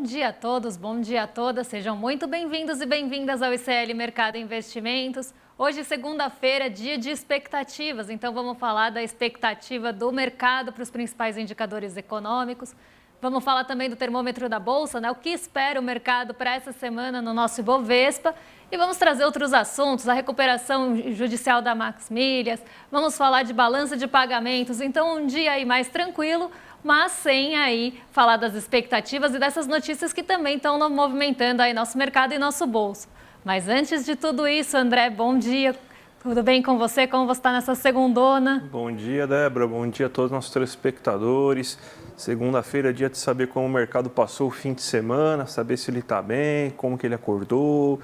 dia a todos, bom dia a todas. Sejam muito bem-vindos e bem-vindas ao ICL Mercado Investimentos. Hoje, segunda-feira, dia de expectativas. Então, vamos falar da expectativa do mercado para os principais indicadores econômicos. Vamos falar também do termômetro da Bolsa, né? O que espera o mercado para essa semana no nosso Ibovespa. E vamos trazer outros assuntos, a recuperação judicial da Max Milhas. Vamos falar de balança de pagamentos. Então, um dia aí mais tranquilo, mas sem aí falar das expectativas e dessas notícias que também estão movimentando aí nosso mercado e nosso bolso. Mas antes de tudo isso, André, bom dia. Tudo bem com você? Como você está nessa segundona? Bom dia, Débora. Bom dia a todos os nossos telespectadores. Segunda-feira é dia de saber como o mercado passou o fim de semana, saber se ele está bem, como que ele acordou,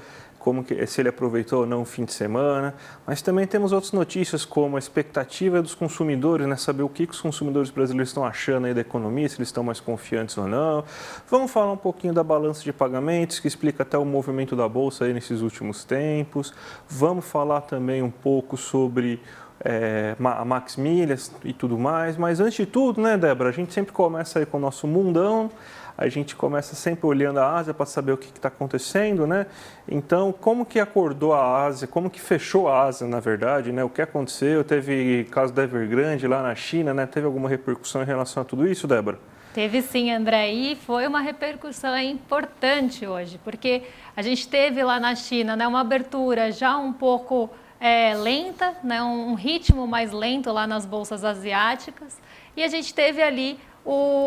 se ele aproveitou ou não o fim de semana. Mas também temos outras notícias, como a expectativa dos consumidores, né? Saber o que os consumidores brasileiros estão achando aí da economia, se eles estão mais confiantes ou não. Vamos falar um pouquinho da balança de pagamentos, que explica até o movimento da Bolsa aí nesses últimos tempos. Vamos falar também um pouco sobre a Max Milhas e tudo mais. Mas antes de tudo, né, Débora, a gente sempre começa aí com o nosso mundão. A gente começa sempre olhando a Ásia para saber o que está acontecendo, né? Então, como que acordou a Ásia? Como que fechou a Ásia, na verdade, né? O que aconteceu? Teve caso da Evergrande lá na China, né? Teve alguma repercussão em relação a tudo isso, Débora? Teve sim, André, e foi uma repercussão importante hoje, porque a gente teve lá na China, né, uma abertura já um pouco lenta, né, um ritmo mais lento lá nas bolsas asiáticas, e a gente teve ali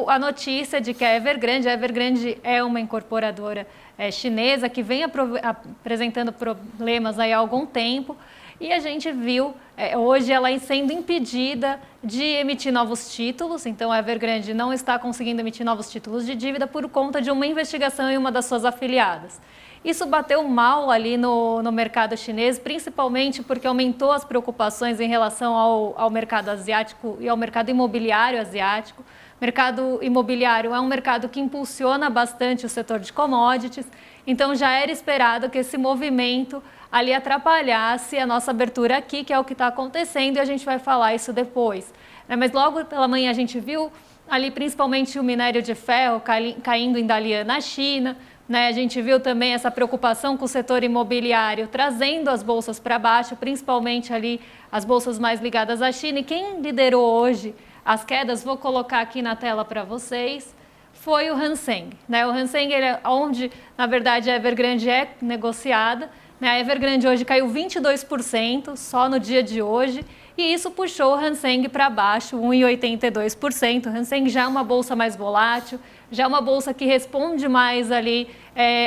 a notícia de que a Evergrande é uma incorporadora chinesa que vem apresentando problemas aí há algum tempo, e a gente viu hoje ela sendo impedida de emitir novos títulos. Então a Evergrande não está conseguindo emitir novos títulos de dívida por conta de uma investigação em uma das suas afiliadas. Isso bateu mal ali no mercado chinês, principalmente porque aumentou as preocupações em relação ao mercado asiático e ao mercado imobiliário asiático. O mercado imobiliário é um mercado que impulsiona bastante o setor de commodities, então já era esperado que esse movimento ali atrapalhasse a nossa abertura aqui, que é o que está acontecendo, e a gente vai falar isso depois. Mas logo pela manhã a gente viu ali principalmente o minério de ferro caindo em Dalian na China, né? A gente viu também essa preocupação com o setor imobiliário trazendo as bolsas para baixo, principalmente ali as bolsas mais ligadas à China. E quem liderou hoje as quedas, vou colocar aqui na tela para vocês, foi o Hang Seng, né? O Hang Seng, ele é onde, na verdade, a Evergrande é negociada, né? A Evergrande hoje caiu 22% só no dia de hoje, e isso puxou o Hang Seng para baixo, 1,82%. O Hang Seng já é uma bolsa mais volátil, já é uma bolsa que responde mais ali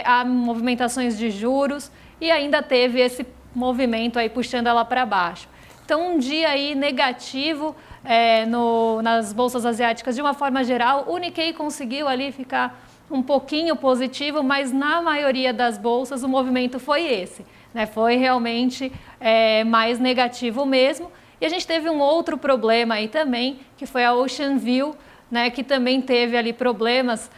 a movimentações de juros, e ainda teve esse movimento aí puxando ela para baixo. Então, um dia aí negativo nas bolsas asiáticas de uma forma geral. O Nikkei conseguiu ali ficar um pouquinho positivo, mas na maioria das bolsas o movimento foi esse, né? Foi realmente mais negativo mesmo. E a gente teve um outro problema aí também, que foi a Ocean View, né, que também teve ali problemas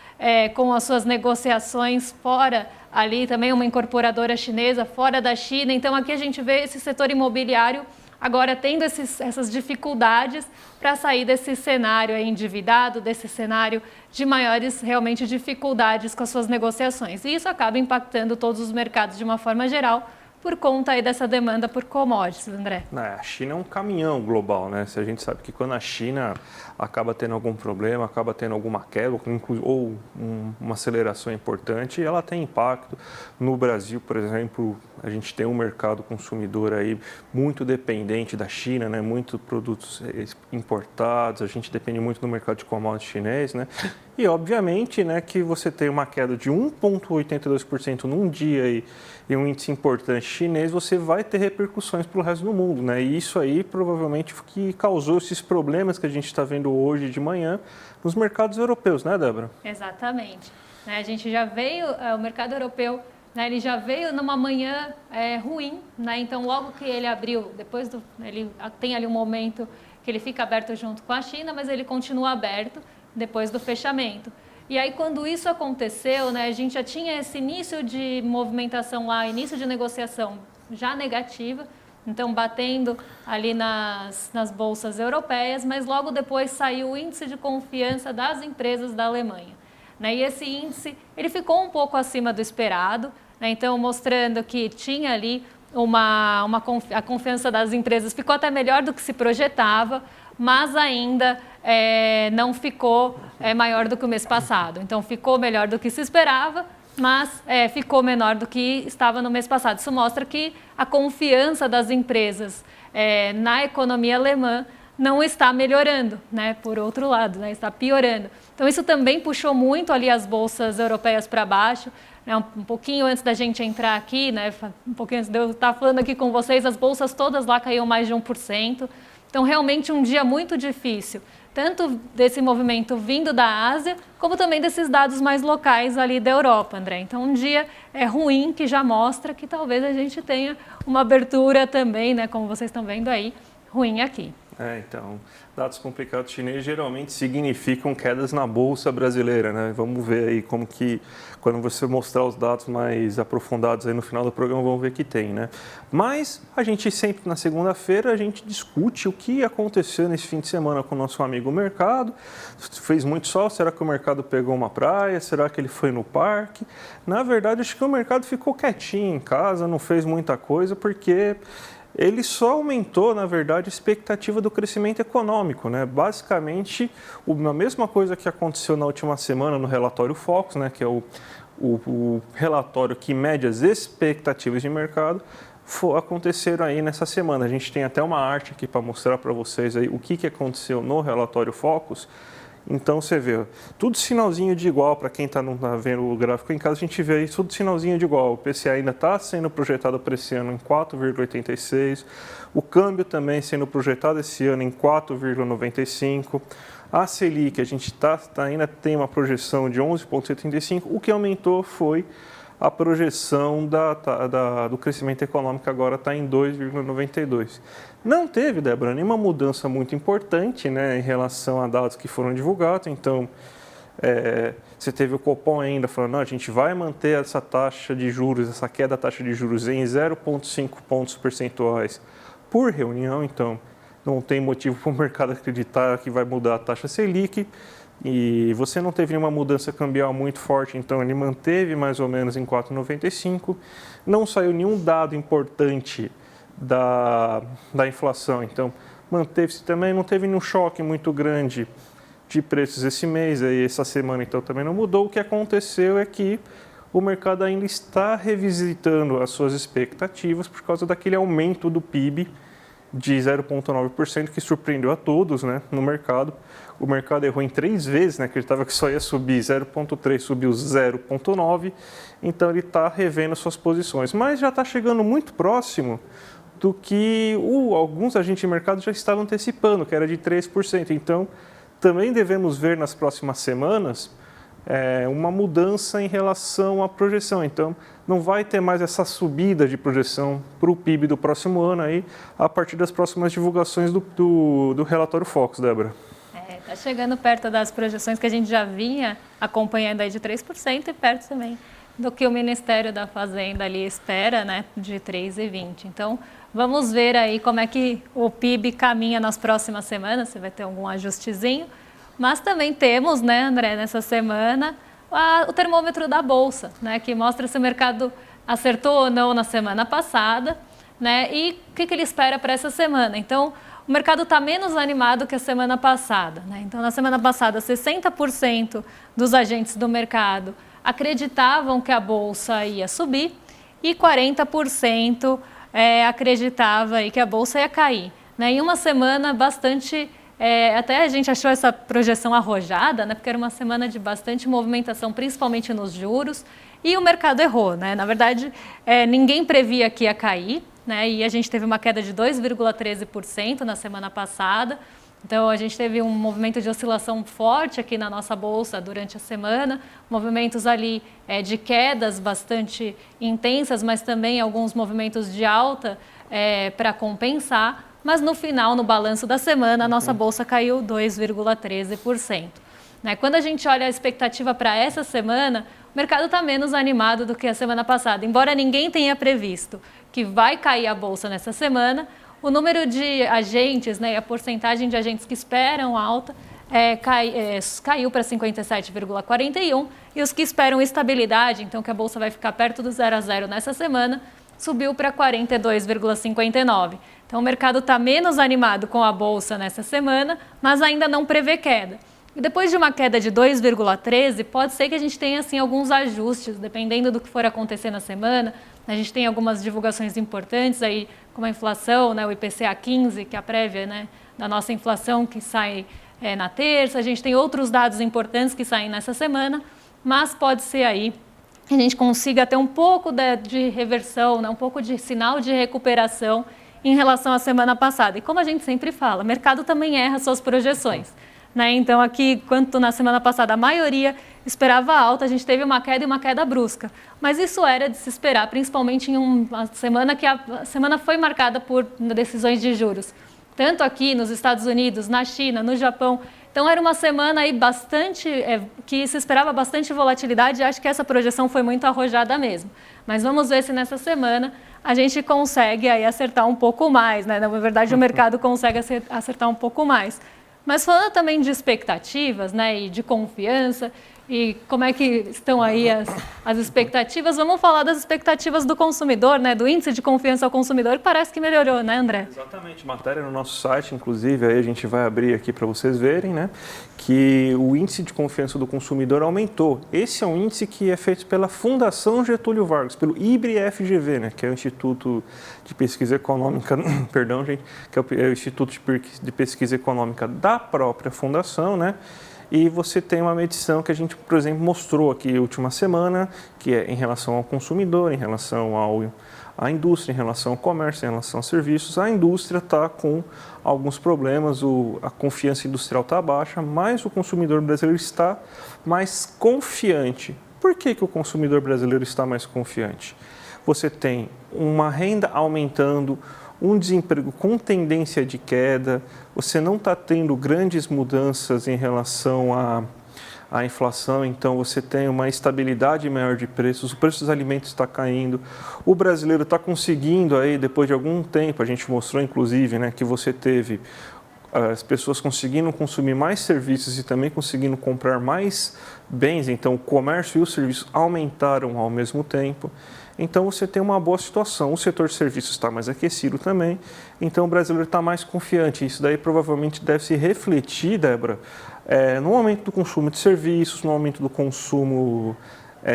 com as suas negociações fora, ali também uma incorporadora chinesa fora da China. Então aqui a gente vê esse setor imobiliário agora tendo essas dificuldades para sair desse cenário endividado, desse cenário de maiores realmente dificuldades com as suas negociações. E isso acaba impactando todos os mercados de uma forma geral, por conta aí dessa demanda por commodities, André. A China é um caminhão global, né? Se a gente sabe que quando a China acaba tendo algum problema, acaba tendo alguma queda ou uma aceleração importante, ela tem impacto. No Brasil, por exemplo, a gente tem um mercado consumidor aí muito dependente da China, né? Muitos produtos importados, a gente depende muito do mercado de commodities chinês, né? E obviamente, né, que você tem uma queda de 1,82% num dia e um índice importante chinês, você vai ter repercussões para o resto do mundo, né? E isso aí provavelmente que causou esses problemas que a gente está vendo hoje de manhã nos mercados europeus, né, Débora? Exatamente. A gente já veio, o mercado europeu, né, ele já veio numa manhã ruim, né? Então logo que ele abriu, ele tem ali um momento que ele fica aberto junto com a China, mas ele continua aberto depois do fechamento. E aí, quando isso aconteceu, né, a gente já tinha esse início de movimentação lá, início de negociação já negativa, então batendo ali nas bolsas europeias, mas logo depois saiu o índice de confiança das empresas da Alemanha. né? E esse índice ele ficou um pouco acima do esperado, né? Então mostrando que tinha ali a confiança das empresas ficou até melhor do que se projetava, mas ainda não ficou maior do que o mês passado. Então ficou melhor do que se esperava, mas ficou menor do que estava no mês passado. Isso mostra que a confiança das empresas na economia alemã não está melhorando, né? Por outro lado, né? Está piorando. Então isso também puxou muito ali as bolsas europeias para baixo. Né? Um pouquinho antes da gente entrar aqui, né? Um pouquinho antes de eu estar falando aqui com vocês, as bolsas todas lá caíram mais de 1%. Então realmente um dia muito difícil, tanto desse movimento vindo da Ásia, como também desses dados mais locais ali da Europa, André. Então um dia ruim que já mostra que talvez a gente tenha uma abertura também, né? Como vocês estão vendo aí, ruim aqui. Então, dados complicados chineses geralmente significam quedas na bolsa brasileira, né? Vamos ver aí como que, quando você mostrar os dados mais aprofundados aí no final do programa, vamos ver que tem, né? Mas a gente sempre, na segunda-feira, a gente discute o que aconteceu nesse fim de semana com o nosso amigo mercado. Fez muito sol, será que o mercado pegou uma praia? Será que ele foi no parque? Na verdade, acho que o mercado ficou quietinho em casa, não fez muita coisa, porque ele só aumentou, na verdade, a expectativa do crescimento econômico, né? Basicamente, a mesma coisa que aconteceu na última semana no relatório Focus, né? Que é o relatório que mede as expectativas de mercado, aconteceram aí nessa semana. A gente tem até uma arte aqui para mostrar para vocês aí o que aconteceu no relatório Focus. Então você vê, tudo sinalzinho de igual, para quem está vendo o gráfico em casa, a gente vê aí tudo sinalzinho de igual. O PCA ainda está sendo projetado para esse ano em 4,86, o câmbio também sendo projetado esse ano em 4,95, a Selic a gente ainda tem uma projeção de 11,75, o que aumentou foi a projeção do crescimento econômico agora está em 2,92. Não teve, Débora, nenhuma mudança muito importante, né, em relação a dados que foram divulgados. Então, você teve o Copom ainda falando, não, a gente vai manter essa taxa de juros, essa queda da taxa de juros em 0,5 pontos percentuais por reunião. Então, não tem motivo para o mercado acreditar que vai mudar a taxa Selic. E você não teve nenhuma mudança cambial muito forte, então ele manteve mais ou menos em 4,95. Não saiu nenhum dado importante da inflação, então manteve-se também, não teve nenhum choque muito grande de preços esse mês, aí essa semana então também não mudou. O que aconteceu é que o mercado ainda está revisitando as suas expectativas por causa daquele aumento do PIB de 0,9% que surpreendeu a todos, né, no mercado. O mercado errou em 3 vezes, né, acreditava que só ia subir 0,3, subiu 0,9, então ele está revendo suas posições. Mas já está chegando muito próximo do que alguns agentes de mercado já estavam antecipando, que era de 3%. Então, também devemos ver nas próximas semanas uma mudança em relação à projeção. Então, não vai ter mais essa subida de projeção para o PIB do próximo ano aí, a partir das próximas divulgações do relatório Focus, Débora. Está chegando perto das projeções que a gente já vinha acompanhando aí de 3% e perto também do que o Ministério da Fazenda ali espera, né, de 3,20. Então, vamos ver aí como é que o PIB caminha nas próximas semanas, se vai ter algum ajustezinho. Mas também temos, né, André, nessa semana, o termômetro da Bolsa, né, que mostra se o mercado acertou ou não na semana passada, né, e o que ele espera para essa semana. Então, o mercado está menos animado que a semana passada, né? Então, na semana passada, 60% dos agentes do mercado acreditavam que a Bolsa ia subir e 40% acreditava aí que a Bolsa ia cair, né? Em uma semana bastante... até a gente achou essa projeção arrojada, né? Porque era uma semana de bastante movimentação, principalmente nos juros, e o mercado errou, né? Na verdade, ninguém previa que ia cair, né? E a gente teve uma queda de 2,13% na semana passada. Então, a gente teve um movimento de oscilação forte aqui na nossa bolsa durante a semana, movimentos ali de quedas bastante intensas, mas também alguns movimentos de alta para compensar. Mas no final, no balanço da semana, a nossa bolsa caiu 2,13%. Né? Quando a gente olha a expectativa para essa semana, o mercado está menos animado do que a semana passada. Embora ninguém tenha previsto que vai cair a bolsa nessa semana, o número de agentes, né, a porcentagem de agentes que esperam alta caiu para 57,41 e os que esperam estabilidade, então que a Bolsa vai ficar perto do 0 a 0 nessa semana, subiu para 42,59. Então o mercado está menos animado com a Bolsa nessa semana, mas ainda não prevê queda. E depois de uma queda de 2,13, pode ser que a gente tenha assim, alguns ajustes, dependendo do que for acontecer na semana. A gente tem algumas divulgações importantes, aí, como a inflação, né, o IPCA 15, que é a prévia, né, da nossa inflação, que sai na terça. A gente tem outros dados importantes que saem nessa semana, mas pode ser aí que a gente consiga ter um pouco de reversão, né, um pouco de sinal de recuperação em relação à semana passada. E como a gente sempre fala, o mercado também erra suas projeções. Né? Então, aqui, quanto na semana passada a maioria esperava alta, a gente teve uma queda e uma queda brusca. Mas isso era de se esperar, principalmente em uma semana que a semana foi marcada por decisões de juros. Tanto aqui nos Estados Unidos, na China, no Japão. Então, era uma semana aí que se esperava bastante volatilidade e acho que essa projeção foi muito arrojada mesmo. Mas vamos ver se nessa semana a gente consegue aí acertar um pouco mais. Né? Na verdade, o mercado consegue acertar um pouco mais. Mas falando também de expectativas, né, e de confiança, e como é que estão aí as expectativas, vamos falar das expectativas do consumidor, né, do índice de confiança ao consumidor, que parece que melhorou, né, André? Exatamente, matéria no nosso site, inclusive, aí a gente vai abrir aqui para vocês verem, né, que o índice de confiança do consumidor aumentou. Esse é um índice que é feito pela Fundação Getúlio Vargas, pelo IBRE-FGV, né, que é o Instituto de Pesquisa Econômica, perdão, gente, que é o Instituto de Pesquisa Econômica da própria fundação, né? E você tem uma medição que a gente, por exemplo, mostrou aqui na última semana, que é em relação ao consumidor, em relação à indústria, em relação ao comércio, em relação aos serviços. A indústria está com alguns problemas, a confiança industrial está baixa, mas o consumidor brasileiro está mais confiante. Por que o consumidor brasileiro está mais confiante? Você tem uma renda aumentando, um desemprego com tendência de queda, você não está tendo grandes mudanças em relação à inflação, então você tem uma estabilidade maior de preços, o preço dos alimentos está caindo, o brasileiro está conseguindo aí, depois de algum tempo, a gente mostrou inclusive, né, que você teve as pessoas conseguindo consumir mais serviços e também conseguindo comprar mais bens, então o comércio e o serviço aumentaram ao mesmo tempo. Então você tem uma boa situação, o setor de serviços está mais aquecido também, então o brasileiro está mais confiante. Isso daí provavelmente deve se refletir, Débora, no aumento do consumo de serviços, no aumento do consumo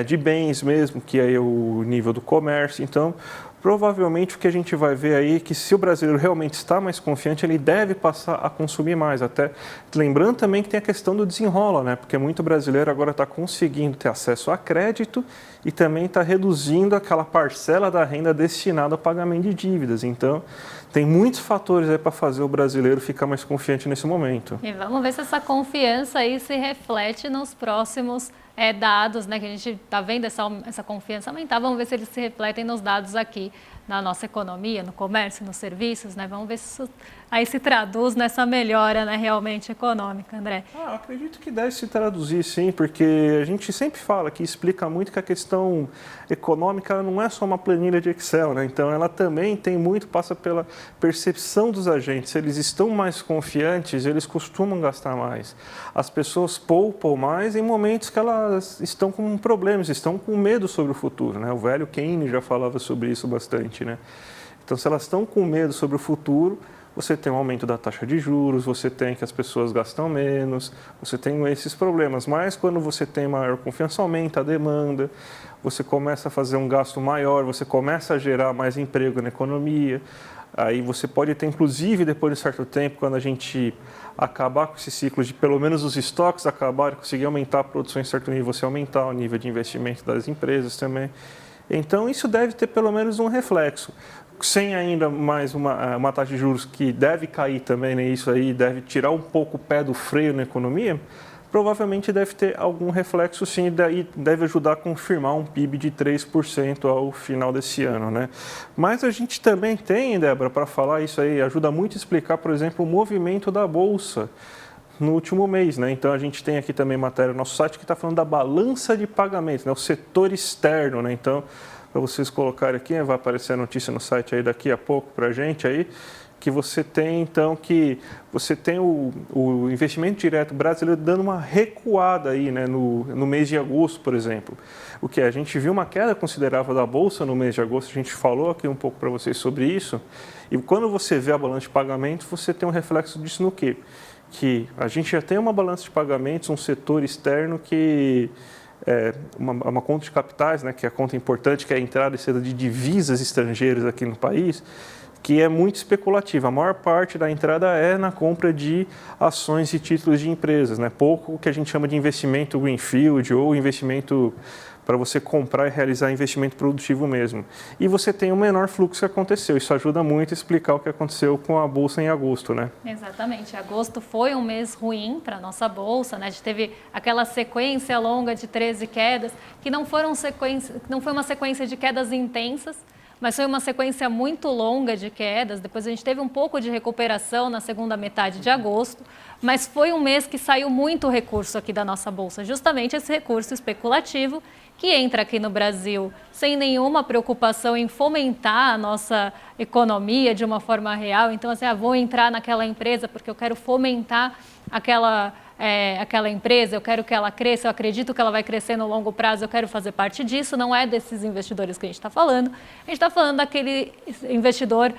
de bens mesmo, que é o nível do comércio. Então, provavelmente o que a gente vai ver aí é que se o brasileiro realmente está mais confiante, ele deve passar a consumir mais. Até lembrando também que tem a questão do desenrola, né? Porque muito brasileiro agora está conseguindo ter acesso a crédito e também está reduzindo aquela parcela da renda destinada ao pagamento de dívidas. Então, tem muitos fatores aí para fazer o brasileiro ficar mais confiante nesse momento. E vamos ver se essa confiança aí se reflete nos próximos dados, né, que a gente está vendo essa confiança aumentar. Vamos ver se eles se refletem nos dados aqui na nossa economia, no comércio, nos serviços, né? Vamos ver se isso aí se traduz nessa melhora, né, realmente econômica, André. Eu acredito que deve se traduzir, sim, porque a gente sempre fala que explica muito que a questão econômica não é só uma planilha de Excel, né? Então ela também passa pela percepção dos agentes. Se eles estão mais confiantes, eles costumam gastar mais. As pessoas poupam mais em momentos que elas estão com problemas, estão com medo sobre o futuro, né? O velho Keynes já falava sobre isso bastante, né? Então, se elas estão com medo sobre o futuro, você tem um aumento da taxa de juros, você tem que as pessoas gastam menos, você tem esses problemas. Mas quando você tem maior confiança, aumenta a demanda, você começa a fazer um gasto maior, você começa a gerar mais emprego na economia. Aí você pode ter, inclusive, depois de certo tempo, quando a gente acabar com esse ciclo de pelo menos os estoques acabarem, conseguir aumentar a produção em certo nível, você aumentar o nível de investimento das empresas também. Então, isso deve ter pelo menos um reflexo. Sem ainda mais uma taxa de juros que deve cair também, né? Isso aí deve tirar um pouco o pé do freio na economia, provavelmente deve ter algum reflexo sim, e daí deve ajudar a confirmar um PIB de 3% ao final desse ano, né? Mas a gente também tem, Débora, para falar isso aí, ajuda muito a explicar, por exemplo, o movimento da Bolsa no último mês, né? Então a gente tem aqui também matéria no nosso site que está falando da balança de pagamentos, né? O setor externo, né? Então para vocês colocarem aqui, vai aparecer a notícia no site aí daqui a pouco para a gente aí, que você tem, então, o investimento direto brasileiro dando uma recuada aí, né, no mês de agosto, por exemplo. O que a gente viu uma queda considerável da Bolsa no mês de agosto, a gente falou aqui um pouco para vocês sobre isso, e quando você vê a balança de pagamentos, você tem um reflexo disso no quê? Que a gente já tem uma balança de pagamentos, um setor externo que uma conta de capitais, né, que é a conta importante, que é a entrada e saída de divisas estrangeiras aqui no país, que é muito especulativa. A maior parte da entrada é na compra de ações e títulos de empresas, né? Pouco o que a gente chama de investimento greenfield ou investimento para você comprar e realizar investimento produtivo mesmo. E você tem o menor fluxo que aconteceu. Isso ajuda muito a explicar o que aconteceu com a Bolsa em agosto, né? Exatamente. Agosto foi um mês ruim para a nossa Bolsa, né? A gente teve aquela sequência longa de 13 quedas, que não foi uma sequência de quedas intensas, mas foi uma sequência muito longa de quedas. Depois a gente teve um pouco de recuperação na segunda metade de agosto, mas foi um mês que saiu muito recurso aqui da nossa Bolsa, justamente esse recurso especulativo que entra aqui no Brasil sem nenhuma preocupação em fomentar a nossa economia de uma forma real. Então, assim, vou entrar naquela empresa porque eu quero fomentar aquela empresa, eu quero que ela cresça, eu acredito que ela vai crescer no longo prazo, eu quero fazer parte disso. Não é desses investidores que a gente está falando. A gente está falando daquele investidor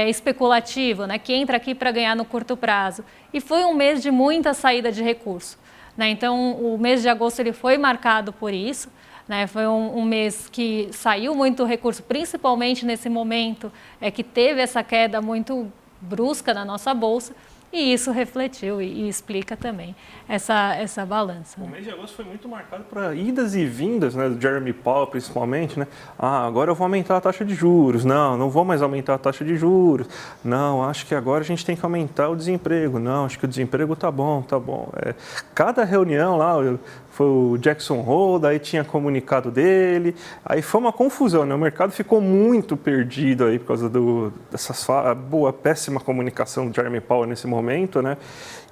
especulativo, né, que entra aqui para ganhar no curto prazo. E foi um mês de muita saída de recurso, né? Então, o mês de agosto ele foi marcado por isso. Né, foi um mês que saiu muito recurso, principalmente nesse momento que teve essa queda muito brusca na nossa Bolsa, e isso refletiu e explica também essa balança. O mês de agosto foi muito marcado por idas e vindas, né, do Jeremy Powell principalmente, né? Agora eu vou aumentar a taxa de juros. Não vou mais aumentar a taxa de juros. Não, acho que agora a gente tem que aumentar o desemprego. Não, acho que o desemprego tá bom. Cada reunião lá, foi o Jackson Hole, daí tinha comunicado dele, aí foi uma confusão, né? O mercado ficou muito perdido aí por causa dessa péssima comunicação do Jeremy Powell nesse momento, né?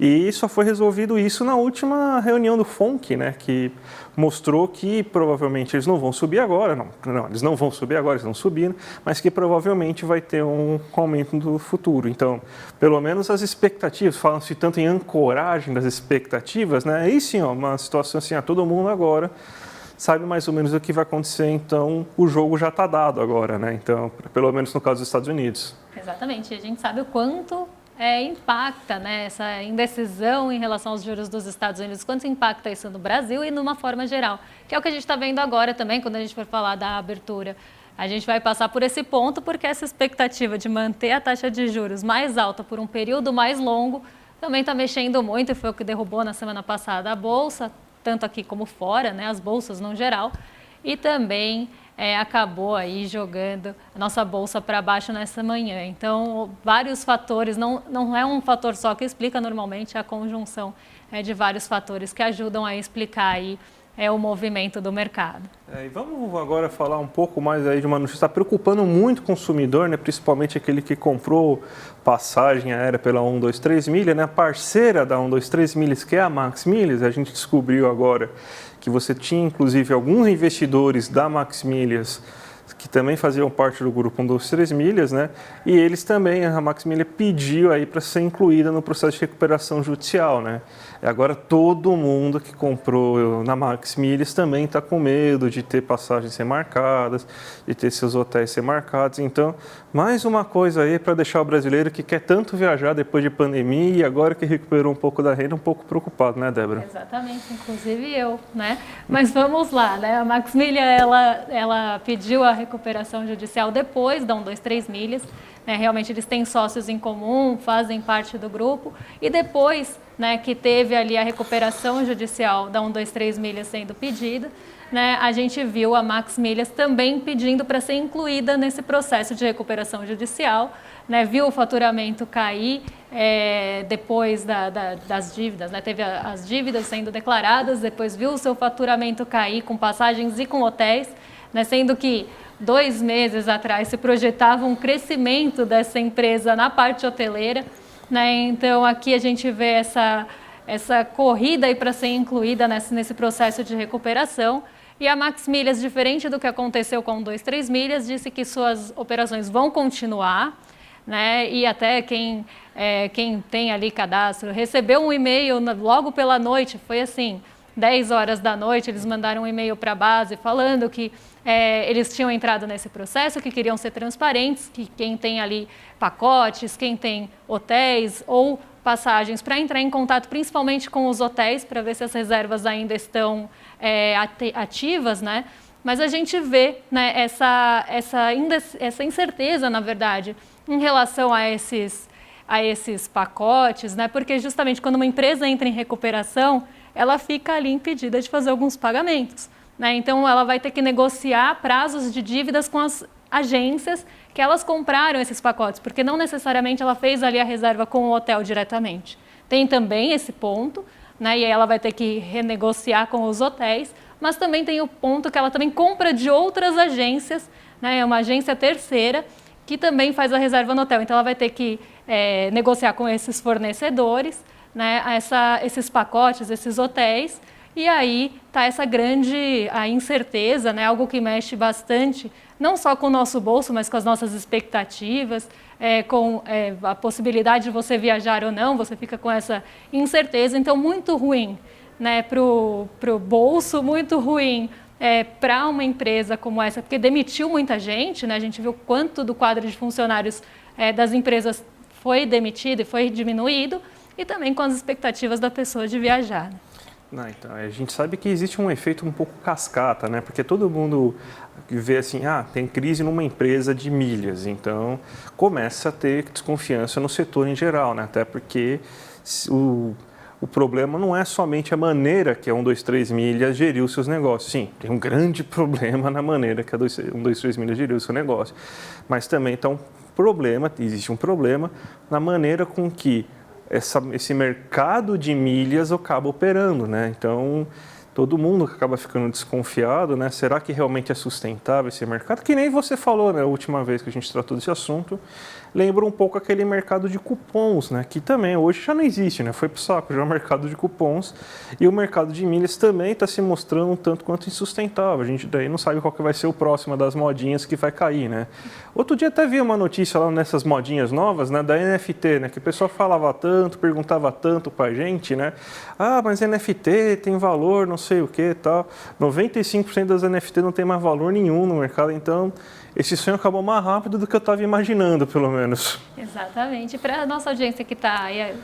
E só foi resolvido isso na última reunião do FONC, né? Que mostrou que provavelmente eles não vão subir agora, eles não vão subir agora, eles estão subindo, mas que provavelmente vai ter um aumento no futuro. Então, pelo menos as expectativas, falam-se tanto em ancoragem das expectativas, né? Aí sim, uma situação assim, todo mundo agora sabe mais ou menos o que vai acontecer, então o jogo já está dado agora, né? Então, pelo menos no caso dos Estados Unidos. Exatamente, a gente sabe o quanto impacta, né, essa indecisão em relação aos juros dos Estados Unidos, quanto impacta isso no Brasil e numa forma geral, que é o que a gente está vendo agora também, quando a gente for falar da abertura. A gente vai passar por esse ponto porque essa expectativa de manter a taxa de juros mais alta por um período mais longo também está mexendo muito, e foi o que derrubou na semana passada a Bolsa, tanto aqui como fora, né, as bolsas no geral, e também acabou aí jogando a nossa Bolsa para baixo nessa manhã. Então, vários fatores, não é um fator só que explica normalmente, a conjunção de vários fatores que ajudam a explicar aí o movimento do mercado. E vamos agora falar um pouco mais aí de uma notícia que está preocupando muito o consumidor, né? Principalmente aquele que comprou passagem aérea pela 123 Milhas, né? A parceira da 123 Milhas, que é a Max Milhas. A gente descobriu agora que você tinha, inclusive, alguns investidores da Max Milhas que também faziam parte do grupo 123 Milhas, né? E eles também, a Max Milhas pediu aí para ser incluída no processo de recuperação judicial, né? E agora todo mundo que comprou na Max Milhas também está com medo de ter passagens remarcadas, de ter seus hotéis remarcados. Então, mais uma coisa aí para deixar o brasileiro que quer tanto viajar depois de pandemia e agora que recuperou um pouco da renda, um pouco preocupado, né, Débora? Exatamente, inclusive eu, né? Mas vamos lá, né? A Max Milhas, ela pediu a recuperação judicial depois da 123 Milhas, né? Realmente eles têm sócios em comum, fazem parte do grupo, e depois, né, que teve ali a recuperação judicial da 123 Milhas sendo pedida, né, a gente viu a Max Milhas também pedindo para ser incluída nesse processo de recuperação judicial, né, viu o faturamento cair depois das dívidas, né, teve as dívidas sendo declaradas, depois viu o seu faturamento cair com passagens e com hotéis, né, sendo que 2 meses atrás se projetava um crescimento dessa empresa na parte hoteleira, né? Então aqui a gente vê essa corrida para ser incluída nesse processo de recuperação. E a Max Milhas, diferente do que aconteceu com o 23 Milhas, disse que suas operações vão continuar, né? E até quem tem ali cadastro recebeu um e-mail logo pela noite, foi assim, 10 horas da noite, eles mandaram um e-mail para a base falando que eles tinham entrado nesse processo, que queriam ser transparentes, que quem tem ali pacotes, quem tem hotéis ou passagens, para entrar em contato principalmente com os hotéis, para ver se as reservas ainda estão ativas, né? Mas a gente vê, né, essa incerteza, na verdade, em relação a esses pacotes, né? Porque justamente quando uma empresa entra em recuperação, ela fica ali impedida de fazer alguns pagamentos, né? Então ela vai ter que negociar prazos de dívidas com as agências que elas compraram esses pacotes, porque não necessariamente ela fez ali a reserva com o hotel diretamente. Tem também esse ponto, né? E aí ela vai ter que renegociar com os hotéis, mas também tem o ponto que ela também compra de outras agências, né? É uma agência terceira que também faz a reserva no hotel. Então ela vai ter que negociar com esses fornecedores, né? Esses pacotes, esses hotéis, e aí está essa grande incerteza, né? Algo que mexe bastante, não só com o nosso bolso, mas com as nossas expectativas, com a possibilidade de você viajar ou não, você fica com essa incerteza. Então, muito ruim, né, para o bolso, muito ruim para uma empresa como essa, porque demitiu muita gente, né? A gente viu quanto do quadro de funcionários das empresas foi demitido e foi diminuído, e também com as expectativas da pessoa de viajar. Não, então, a gente sabe que existe um efeito um pouco cascata, né? Porque todo mundo vê assim, tem crise numa empresa de milhas, então começa a ter desconfiança no setor em geral, né? Até porque o problema não é somente a maneira que a 123 Milhas geriu seus negócios. Sim, tem um grande problema na maneira que a 123 Milhas geriu seu negócio, mas também existe um problema na maneira com que esse mercado de milhas acaba operando, né? Então, todo mundo acaba ficando desconfiado, né? Será que realmente é sustentável esse mercado? Que nem você falou, né? A última vez que a gente tratou desse assunto, lembra um pouco aquele mercado de cupons, né? Que também hoje já não existe, né? Foi pro saco já o mercado de cupons, e o mercado de milhas também está se mostrando um tanto quanto insustentável. A gente daí não sabe qual que vai ser o próximo das modinhas que vai cair, né? Outro dia até vi uma notícia lá nessas modinhas novas, né? Da NFT, né? Que o pessoal falava tanto, perguntava tanto pra gente, né? Mas NFT tem valor, não sei o que e tal. 95% das NFT não tem mais valor nenhum no mercado, então esse sonho acabou mais rápido do que eu estava imaginando, pelo menos. Exatamente. Para a nossa audiência que está aí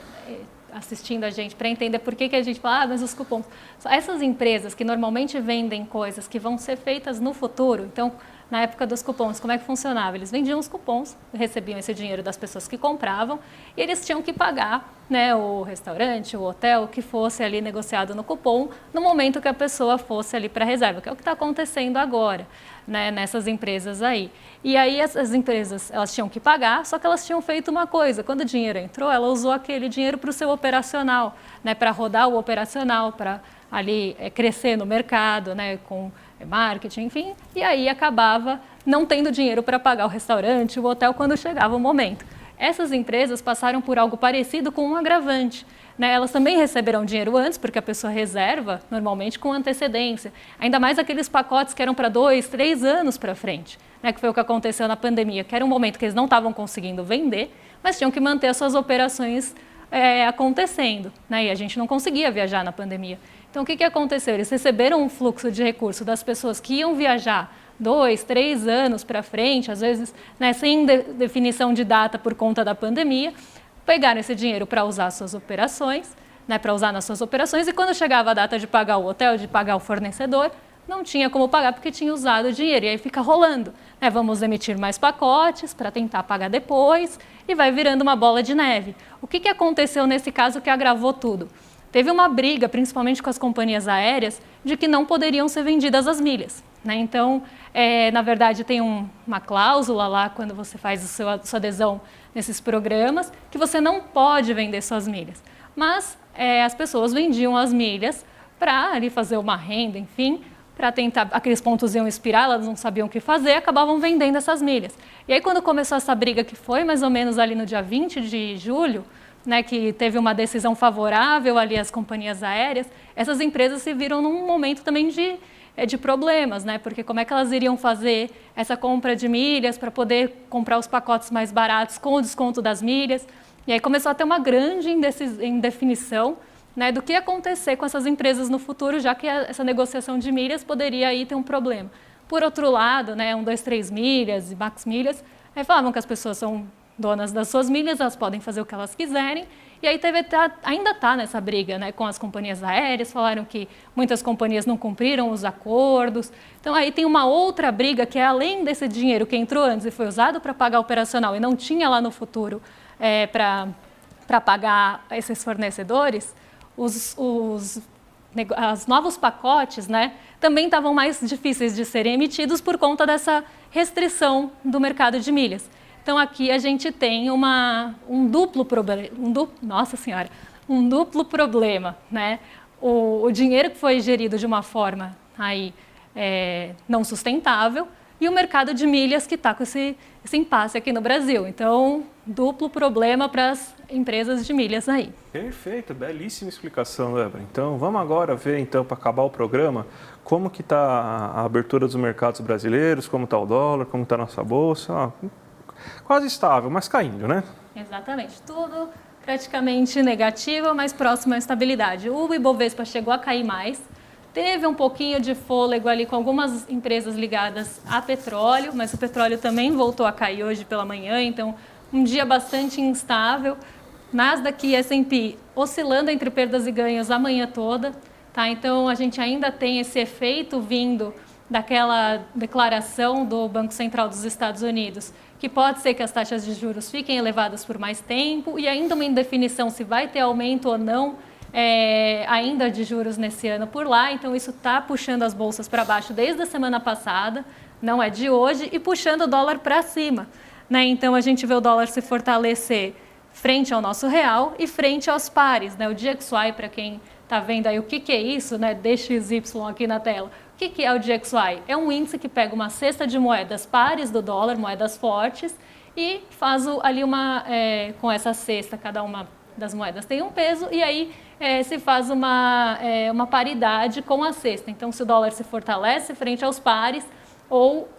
assistindo a gente, para entender por que a gente fala, mas os cupons. Essas empresas que normalmente vendem coisas que vão ser feitas no futuro, então, na época dos cupons, como é que funcionava? Eles vendiam os cupons, recebiam esse dinheiro das pessoas que compravam, e eles tinham que pagar, né, o restaurante, o hotel, que fosse ali negociado no cupom, no momento que a pessoa fosse ali para a reserva, que é o que está acontecendo agora, né, nessas empresas aí. E aí as empresas, elas tinham que pagar, só que elas tinham feito uma coisa: quando o dinheiro entrou, ela usou aquele dinheiro para o seu operacional, né, para rodar o operacional, para ali crescer no mercado, né, com marketing, enfim, e aí acabava não tendo dinheiro para pagar o restaurante, o hotel, quando chegava o momento. Essas empresas passaram por algo parecido com um agravante, né? Elas também receberão dinheiro antes, porque a pessoa reserva normalmente com antecedência, ainda mais aqueles pacotes que eram para 2, 3 anos para frente, né? Que foi o que aconteceu na pandemia, que era um momento que eles não estavam conseguindo vender, mas tinham que manter as suas operações acontecendo, né? E a gente não conseguia viajar na pandemia. Então, o que aconteceu? Eles receberam um fluxo de recurso das pessoas que iam viajar 2, 3 anos para frente, às vezes, né, sem definição de data por conta da pandemia, pegaram esse dinheiro para usar suas operações, né, para usar nas suas operações, e quando chegava a data de pagar o hotel, de pagar o fornecedor, não tinha como pagar porque tinha usado o dinheiro, e aí fica rolando, né? Vamos emitir mais pacotes para tentar pagar depois, e vai virando uma bola de neve. O que aconteceu nesse caso que agravou tudo? Teve uma briga, principalmente com as companhias aéreas, de que não poderiam ser vendidas as milhas, né? Então, na verdade, tem uma cláusula lá, quando você faz a sua adesão nesses programas, que você não pode vender suas milhas. Mas as pessoas vendiam as milhas para ali fazer uma renda, enfim, para tentar, aqueles pontos iam expirar, elas não sabiam o que fazer, acabavam vendendo essas milhas. E aí, quando começou essa briga, que foi mais ou menos ali no dia 20 de julho, né, que teve uma decisão favorável ali às companhias aéreas, essas empresas se viram num momento também de problemas, né? Porque como é que elas iriam fazer essa compra de milhas para poder comprar os pacotes mais baratos com o desconto das milhas? E aí começou a ter uma grande indefinição, né, do que ia acontecer com essas empresas no futuro, já que essa negociação de milhas poderia aí ter um problema. Por outro lado, né, 1, 2, 3 milhas e max milhas, aí falavam que as pessoas são donas das suas milhas, elas podem fazer o que elas quiserem, e aí ainda está nessa briga, né, com as companhias aéreas, falaram que muitas companhias não cumpriram os acordos. Então aí tem uma outra briga que é além desse dinheiro que entrou antes e foi usado para pagar operacional e não tinha lá no futuro para pagar esses fornecedores, os novos pacotes, né, também estavam mais difíceis de serem emitidos por conta dessa restrição do mercado de milhas. Então aqui a gente tem um duplo problema, né? O dinheiro que foi gerido de uma forma aí, não sustentável e o mercado de milhas que está com esse impasse aqui no Brasil. Então, duplo problema para as empresas de milhas aí. Perfeito, belíssima explicação, Débora. Então, vamos agora ver, então, para acabar o programa, como que está a abertura dos mercados brasileiros, como está o dólar, como está a nossa bolsa. Quase estável, mas caindo, né? Exatamente, tudo praticamente negativo, mas próximo à estabilidade. O Ibovespa chegou a cair mais, teve um pouquinho de fôlego ali com algumas empresas ligadas a petróleo, mas o petróleo também voltou a cair hoje pela manhã, então um dia bastante instável. Nasdaq e S&P oscilando entre perdas e ganhos a manhã toda, tá? Então a gente ainda tem esse efeito vindo daquela declaração do Banco Central dos Estados Unidos, que pode ser que as taxas de juros fiquem elevadas por mais tempo e ainda uma indefinição se vai ter aumento ou não ainda de juros nesse ano por lá. Então isso está puxando as bolsas para baixo desde a semana passada, não é de hoje, e puxando o dólar para cima, né? Então a gente vê o dólar se fortalecer frente ao nosso real e frente aos pares, né? O DXY, para quem está vendo aí o que é isso, né? DXY aqui na tela. O que é o DXY? É um índice que pega uma cesta de moedas pares do dólar, moedas fortes, e faz ali com essa cesta, cada uma das moedas tem um peso, e aí se faz uma paridade com a cesta. Então, se o dólar se fortalece frente aos pares ou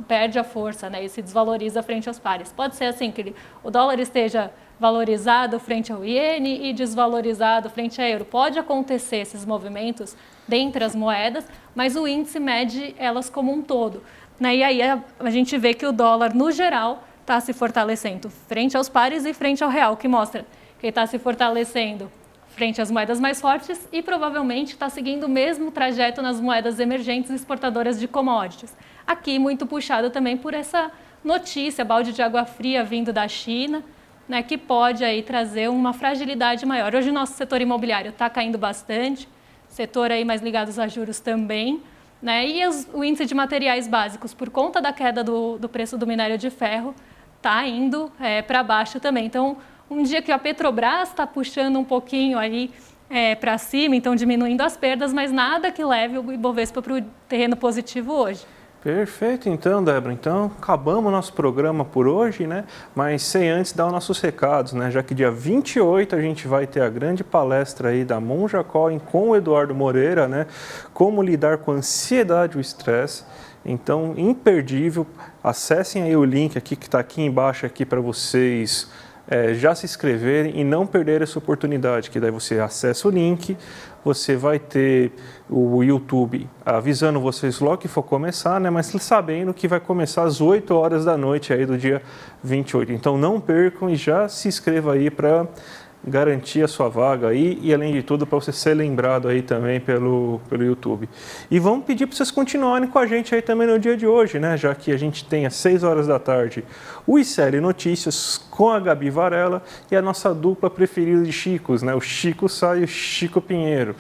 perde a força, né, e se desvaloriza frente aos pares. Pode ser assim, que o dólar esteja valorizado frente ao iene e desvalorizado frente ao euro. Pode acontecer esses movimentos dentre as moedas, mas o índice mede elas como um todo, né? E aí a gente vê que o dólar, no geral, está se fortalecendo frente aos pares e frente ao real, que mostra que ele está se fortalecendo frente às moedas mais fortes e provavelmente está seguindo o mesmo trajeto nas moedas emergentes e exportadoras de commodities. Aqui muito puxado também por essa notícia, balde de água fria vindo da China, né, que pode aí trazer uma fragilidade maior. Hoje o nosso setor imobiliário está caindo bastante, setor aí mais ligados a juros também, né, e o índice de materiais básicos, por conta da queda do preço do minério de ferro, está indo para baixo também. Então, um dia que a Petrobras está puxando um pouquinho aí para cima, então diminuindo as perdas, mas nada que leve o Ibovespa para o terreno positivo hoje. Perfeito, então, Débora. Então, acabamos o nosso programa por hoje, né? Mas sem antes dar os nossos recados, né? Já que dia 28 a gente vai ter a grande palestra aí da Monja Cohen com o Eduardo Moreira, né? Como lidar com a ansiedade e o estresse. Então, imperdível. Acessem aí o link aqui que está aqui embaixo aqui para vocês já se inscreverem e não perder essa oportunidade, que daí você acessa o link, você vai ter o YouTube avisando vocês logo que for começar, né? Mas sabendo que vai começar às 8 horas da noite aí do dia 28. Então não percam e já se inscreva aí para garantir a sua vaga aí e, além de tudo, para você ser lembrado aí também pelo YouTube. E vamos pedir para vocês continuarem com a gente aí também no dia de hoje, né? Já que a gente tem às 6 horas da tarde o ICL Notícias com a Gabi Varela e a nossa dupla preferida de Chicos, né? O Chico Sá e o Chico Pinheiro.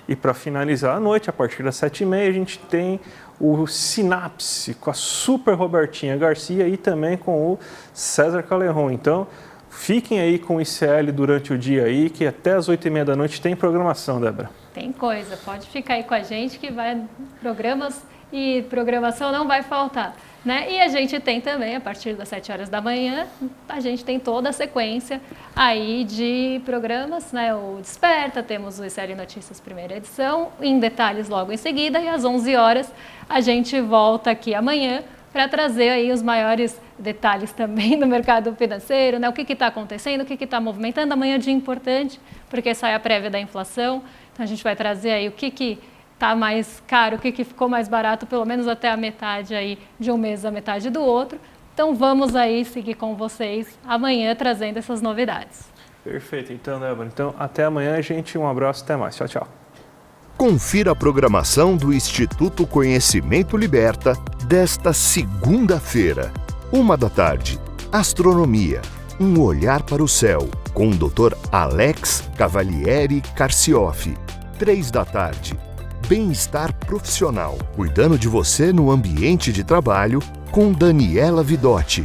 E para finalizar a noite, a partir das 7h30, a gente tem o Sinapse com a Super Robertinha Garcia e também com o César Caleron. Então, fiquem aí com o ICL durante o dia aí, que até às 8h30 da noite tem programação, Débora. Tem coisa, pode ficar aí com a gente que vai programas e programação não vai faltar. né? E a gente tem também, a partir das 7 horas da manhã, a gente tem toda a sequência aí de programas, né? O Desperta, temos o ICL Notícias primeira edição, em detalhes logo em seguida, e às 11 horas a gente volta aqui amanhã para trazer aí os maiores detalhes também do mercado financeiro, né? O que está acontecendo, o que está movimentando. Amanhã é dia importante, porque sai a prévia da inflação, então a gente vai trazer aí o que está mais caro, o que ficou mais barato, pelo menos até a metade aí de um mês, a metade do outro. Então vamos aí seguir com vocês amanhã trazendo essas novidades. Perfeito, então, Débora. Então, até amanhã, gente. Um abraço, até mais. Tchau, tchau. Confira a programação do Instituto Conhecimento Liberta desta segunda-feira, 13h. Astronomia, um olhar para o céu, com o Dr. Alex Cavalieri Carciofi. 15h. Bem-estar profissional, cuidando de você no ambiente de trabalho, com Daniela Vidotti.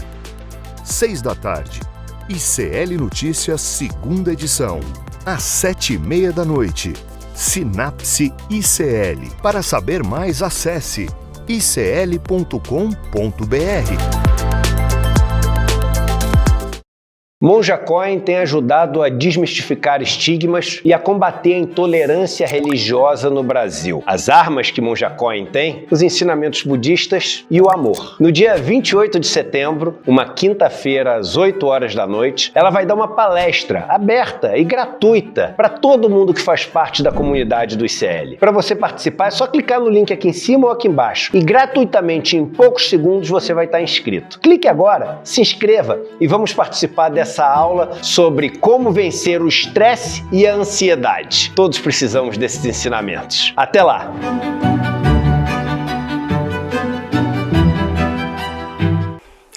18h. ICL Notícias, segunda edição, às 19h30. Sinapse ICL. Para saber mais, acesse icl.com.br. Monja Coin tem ajudado a desmistificar estigmas e a combater a intolerância religiosa no Brasil. As armas que Monja Coin tem, os ensinamentos budistas e o amor. No dia 28 de setembro, uma quinta-feira, às 8 horas da noite, ela vai dar uma palestra aberta e gratuita para todo mundo que faz parte da comunidade do ICL. Para você participar, é só clicar no link aqui em cima ou aqui embaixo e gratuitamente, em poucos segundos, você vai estar inscrito. Clique agora, se inscreva e vamos participar dessa aula sobre como vencer o estresse e a ansiedade. Todos precisamos desses ensinamentos. Até lá!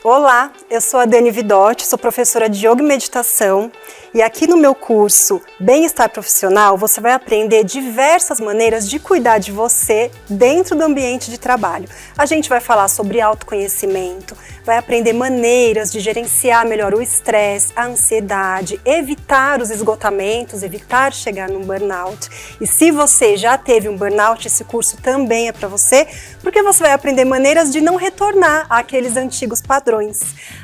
Olá, eu sou a Dani Vidotti, sou professora de Yoga e Meditação e aqui no meu curso Bem-Estar Profissional você vai aprender diversas maneiras de cuidar de você dentro do ambiente de trabalho. A gente vai falar sobre autoconhecimento, vai aprender maneiras de gerenciar melhor o estresse, a ansiedade, evitar os esgotamentos, evitar chegar num burnout. E se você já teve um burnout, esse curso também é para você, porque você vai aprender maneiras de não retornar àqueles antigos padrões.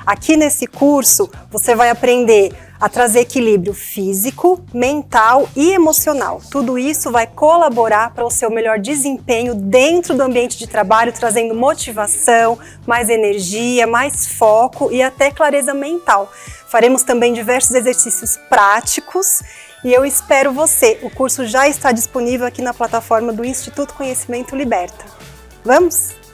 Aqui nesse curso você vai aprender a trazer equilíbrio físico, mental e emocional. Tudo isso vai colaborar para o seu melhor desempenho dentro do ambiente de trabalho, trazendo motivação, mais energia, mais foco e até clareza mental. Faremos também diversos exercícios práticos e eu espero você. O curso já está disponível aqui na plataforma do Instituto Conhecimento Liberta. Vamos?